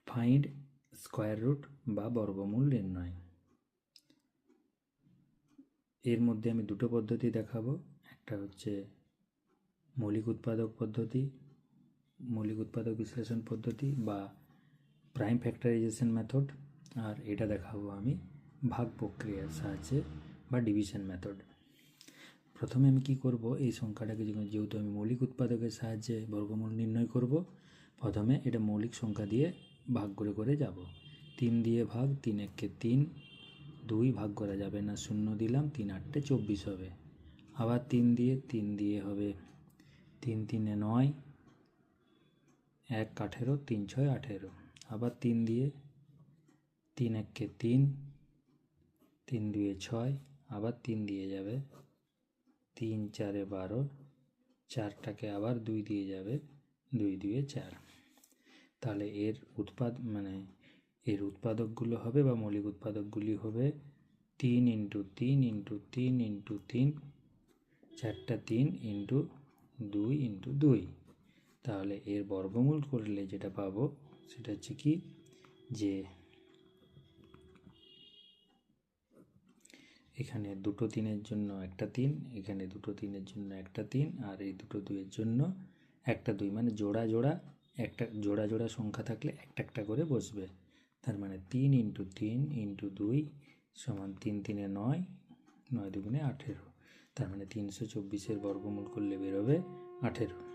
Find square root বা বর্গমূল নির্ণয়। এর মধ্যে আমি দুটো পদ্ধতি দেখাবো, একটা হচ্ছে মৌলিক উৎপাদক পদ্ধতি, মৌলিক উৎপাদক বিশ্লেষণ পদ্ধতি বা প্রাইম ফ্যাক্টরাইজেশন মেথড, আর এটা দেখাবো আমি ভাগ প্রক্রিয়ার সাহায্যে বা ডিভিশন মেথড। প্রথমে আমি কি করব, এই সংখ্যাটাকে যেহেতু আমি মৌলিক উৎপাদকের সাহায্যে বর্গমূল নির্ণয় করব, প্রথমে এটা মৌলিক সংখ্যা দিয়ে ভাগ করে করে যাব। 3 দিয়ে ভাগ, 3 একে 3, 2 ভাগ করা যাবে না, 0 দিলাম, 3 8 24 হবে। আবার 3 দিয়ে হবে 3 3 9, 1 18, 3 6 18। আবার 3 দিয়ে, 3 একে 3, 3 2 6, আবার 3 দিয়ে যাবে, 3 4 12, 4টাকে আবার 2 দিয়ে যাবে, 2 2 4। তাহলে এর উৎপাদকগুলো হবে বা মৌলিক উৎপাদকগুলি হবে 3 × 3 × 3 × 3, 4টা 3 × 2 × 2। তাহলে এর বর্গমূল করলে যেটা পাবো সেটা হচ্ছে কি, যে এখানে দুটো 3-এর জন্য একটা 3, এখানে দুটো 3-এর জন্য একটা 3, আর এই দুটো 2-এর জন্য একটা 2, মানে জোড়া জোড়া, একটা জোড়া জোড়া সংখ্যা থাকলে একটা একটা করে বসবে। তার মানে 3 × 3 × 2 সমান 3 3 9, 9 2 18। তার মানে 324-এর বর্গমূল করলে বেরোবে 18।